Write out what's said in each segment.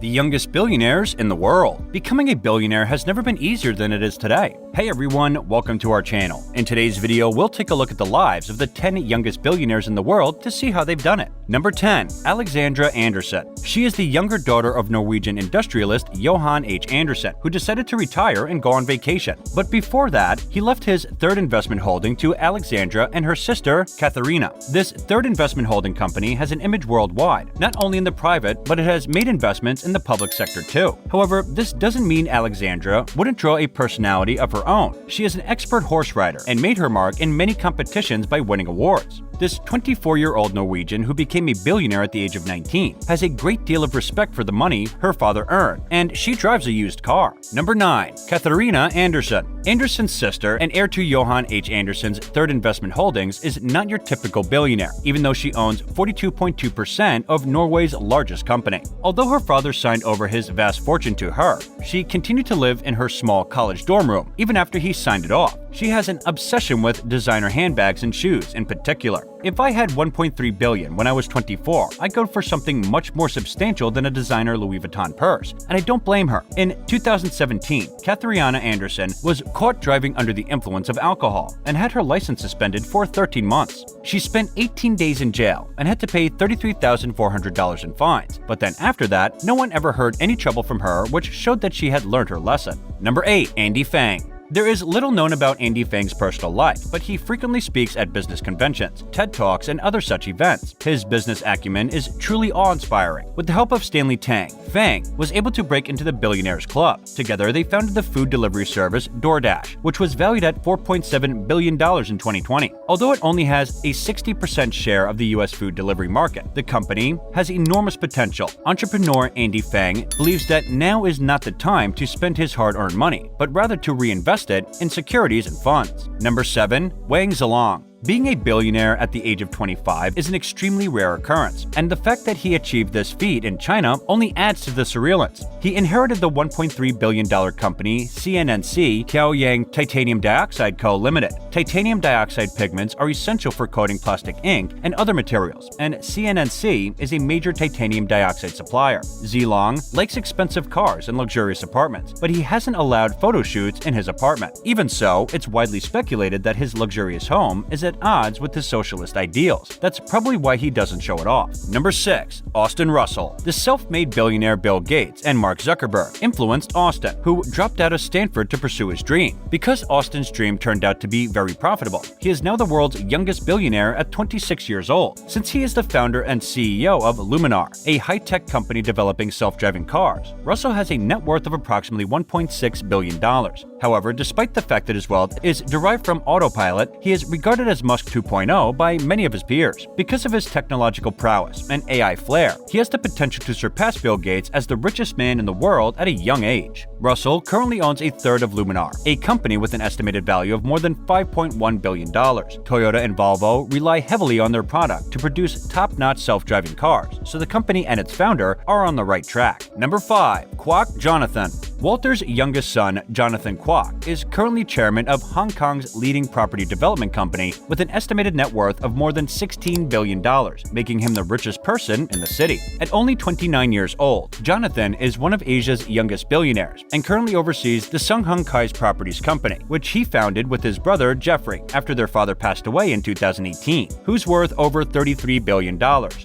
The youngest billionaires in the world. Becoming a billionaire has never been easier than it is today. Hey everyone, welcome to our channel. In today's video, we'll take a look at the lives of the 10 youngest billionaires in the world to see how they've done it. Number 10. Alexandra Andersen. She is the younger daughter of Norwegian industrialist Johan H. Andersen, who decided to retire and go on vacation. But before that, he left his third investment holding to Alexandra and her sister, KATHARINA. This third investment holding company has an image worldwide, not only in the private, but it has made investments in the public sector too. However, this doesn't mean Alexandra wouldn't draw a personality of her own. She is an expert horse rider and made her mark in many competitions by winning awards. This 24-year-old Norwegian who became a billionaire at the age of 19 has a great deal of respect for the money her father earned, and she drives a used car. Number 9. KATHARINA Andersen. Andersen's sister and heir to Johan H. Andersen's third investment holdings is not your typical billionaire, even though she owns 42.2% of Norway's largest company. Although her father signed over his vast fortune to her, she continued to live in her small college dorm room, even after he signed it off. She has an obsession with designer handbags and shoes in particular. If I had 1.3 billion when I was 24, I'd go for something much more substantial than a designer Louis Vuitton purse, and I don't blame her. In 2017, KATHARINA Andersen was caught driving under the influence of alcohol and had her license suspended for 13 months. She spent 18 days in jail and had to pay $33,400 in fines, but then after that, no one ever heard any trouble from her, which showed that she had learned her lesson. Number 8. Andy Fang. There is little known about Andy Fang's personal life, but he frequently speaks at business conventions, TED Talks, and other such events. His business acumen is truly awe-inspiring. With the help of Stanley Tang, Fang was able to break into the Billionaires Club. Together, they founded the food delivery service DoorDash, which was valued at $4.7 billion in 2020. Although it only has a 60% share of the US food delivery market, the company has enormous potential. Entrepreneur Andy Fang believes that now is not the time to spend his hard-earned money, but rather to reinvest it in securities and funds. Number 7. Wang ZELONG. Being a billionaire at the age of 25 is an extremely rare occurrence, and the fact that he achieved this feat in China only adds to the surrealance. He inherited the $1.3 billion company CNNC Chaoyang Titanium Dioxide Co. Limited. Titanium dioxide pigments are essential for coating plastic ink and other materials, and CNNC is a major titanium dioxide supplier. ZELONG likes expensive cars and luxurious apartments, but he hasn't allowed photo shoots in his apartment. Even so, it's widely speculated that his luxurious home is at odds with his socialist ideals. That's probably why he doesn't show it off. Number 6. Austin Russell. The self-made billionaire Bill Gates and Mark Zuckerberg influenced Austin, who dropped out of Stanford to pursue his dream. Because Austin's dream turned out to be very profitable, he is now the world's youngest billionaire at 26 years old, since he is the founder and CEO of LEHMANN, a high-tech company developing self-driving cars. Russell has a net worth of approximately $1.6 billion. However, despite the fact that his wealth is derived from autopilot, he is regarded as Musk 2.0 by many of his peers. Because of his technological prowess and AI flair, he has the potential to surpass Bill Gates as the richest man in the world at a young age. Russell currently owns a third of LEHMANN, a company with an estimated value of more than $5.1 billion. Toyota and Volvo rely heavily on their product to produce top-notch self-driving cars, so the company and its founder are on the right track. Number 5. KWOK Jonathan. Walter's youngest son, Jonathan KWOK, is currently chairman of Hong Kong's leading property development company with an estimated net worth of more than $16 billion, making him the richest person in the city. At only 29 years old, Jonathan is one of Asia's youngest billionaires and currently oversees the Sung Hung Kai's Properties Company, which he founded with his brother Jeffrey after their father passed away in 2018, who's worth over $33 billion,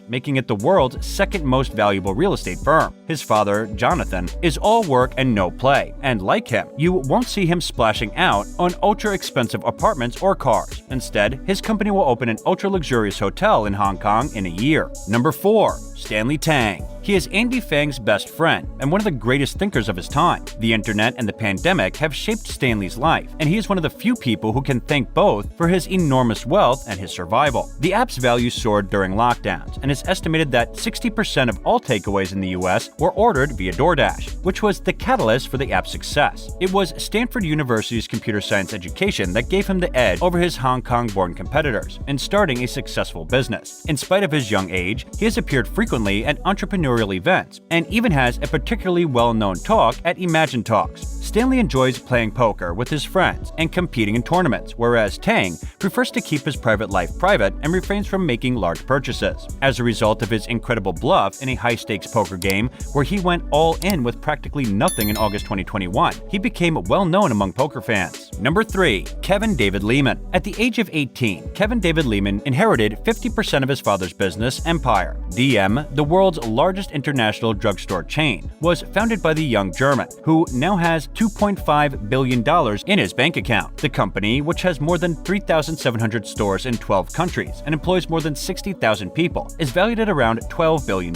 making it the world's second most valuable real estate firm. His father, Jonathan, is all work and no play, and like him, you won't see him splashing out on ultra-expensive apartments or cars. Instead, his company will open an ultra-luxurious hotel in Hong Kong in a year. Number 4. Stanley Tang. He is Andy Fang's best friend and one of the greatest thinkers of his time. The internet and the pandemic have shaped Stanley's life, and he is one of the few people who can thank both for his enormous wealth and his survival. The app's value soared during lockdowns, and it's estimated that 60% of all takeaways in the US were ordered via DoorDash, which was the catalyst for the app's success. It was Stanford University's computer science education that gave him the edge over his Hong Kong-born competitors in starting a successful business. In spite of his young age, he has appeared frequently at entrepreneurial events and even has a particularly well-known talk at Imagine Talks. Stanley enjoys playing poker with his friends and competing in tournaments, whereas Tang prefers to keep his private life private and refrains from making large purchases. As a result of his incredible bluff in a high-stakes poker game where he went all in with practically nothing in August 2021, he became well-known among poker fans. Number 3. Kevin David Lehman. At the age of 18, Kevin David Lehman inherited 50% of his father's business empire. DM, the world's largest international drugstore chain, was founded by the young German, who now has $2.5 billion in his bank account. The company, which has more than 3,700 stores in 12 countries and employs more than 60,000 people, is valued at around $12 billion.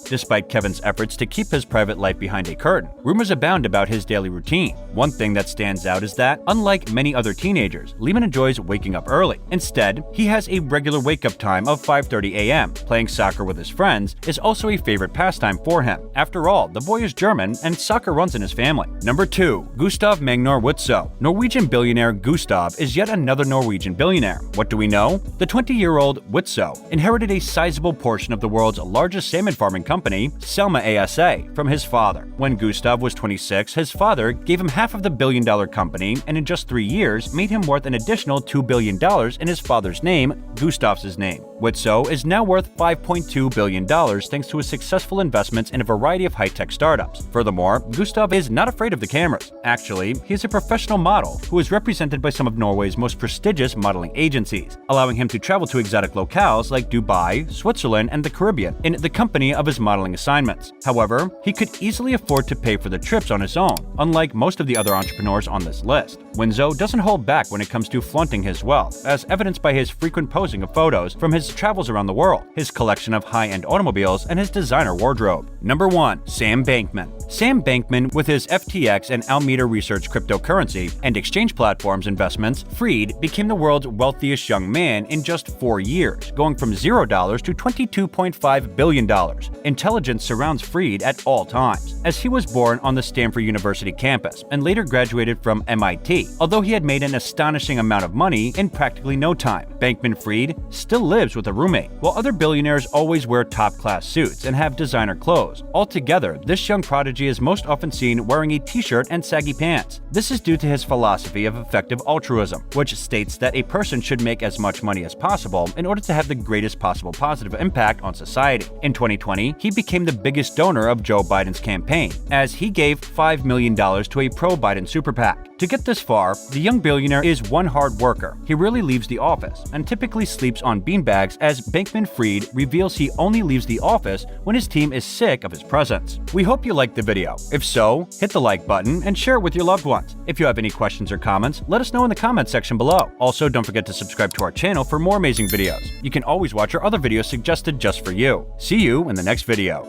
Despite Kevin's efforts to keep his private life behind a curtain, rumors abound about his daily routine. One thing that stands out is that, unlike many other teenagers, Lehman enjoys waking up early. Instead, he has a regular wake-up time of 5:30 a.m. Playing soccer with his friends is also a favorite pastime for him. After all, the boy is German and soccer runs in his family. Number 2. GUSTAV MAGNAR WITSO. Norwegian billionaire Gustav is yet another Norwegian billionaire. What do we know? The 20-year-old WITSO inherited a sizable portion of the world's largest salmon farming company, Selma ASA, from his father. When Gustav was 26, his father gave him half of the billion-dollar company and in just 3 years made him worth an additional $2 billion in his father's name, Gustav's name. WITSO is now worth $5.2 billion thanks to his successful investments in a variety of high-tech startups. Furthermore, Gustav is not afraid of the cameras. Actually, he is a professional model who is represented by some of Norway's most prestigious modeling agencies, allowing him to travel to exotic locales like Dubai, Switzerland, and the Caribbean in the company of his modeling assignments. However, he could easily afford to pay for the trips on his own, unlike most of the other entrepreneurs on this list. WITSO doesn't hold back when it comes to flaunting his wealth, as evidenced by his frequent posing of photos from his travels around the world, his collection of high-end automobiles, and his designer wardrobe. Number 1. Sam Bankman. Sam Bankman, with his FTX and Alameda Research cryptocurrency and exchange platforms investments, Freed became the world's wealthiest young man in just 4 years, going from $0 to $22.5 billion. Intelligence surrounds Freed at all times, as he was born on the Stanford University campus and later graduated from MIT, although he had made an astonishing amount of money in practically no time. Bankman-Fried still lives with a roommate, while other billionaires always wear top-class suits and have designer clothes. Altogether, this young prodigy is most often seen wearing a t-shirt and saggy pants. This is due to his philosophy of effective altruism, which states that a person should make as much money as possible in order to have the greatest possible positive impact on society. In 2020, he became the biggest donor of Joe Biden's campaign, as he gave $5 million to a pro-Biden super PAC. To get this far, the young billionaire is one hard worker. He rarely leaves the office and typically sleeps on beanbags, as Bankman-Fried reveals he only leaves the office when his team is sick of his presence. We hope you liked the video. If so, hit the like button and share it with your loved ones. If you have any questions or comments, let us know in the comments section below. Also, don't forget to subscribe to our channel for more amazing videos. You can always watch our other videos suggested just for you. See you in the next video.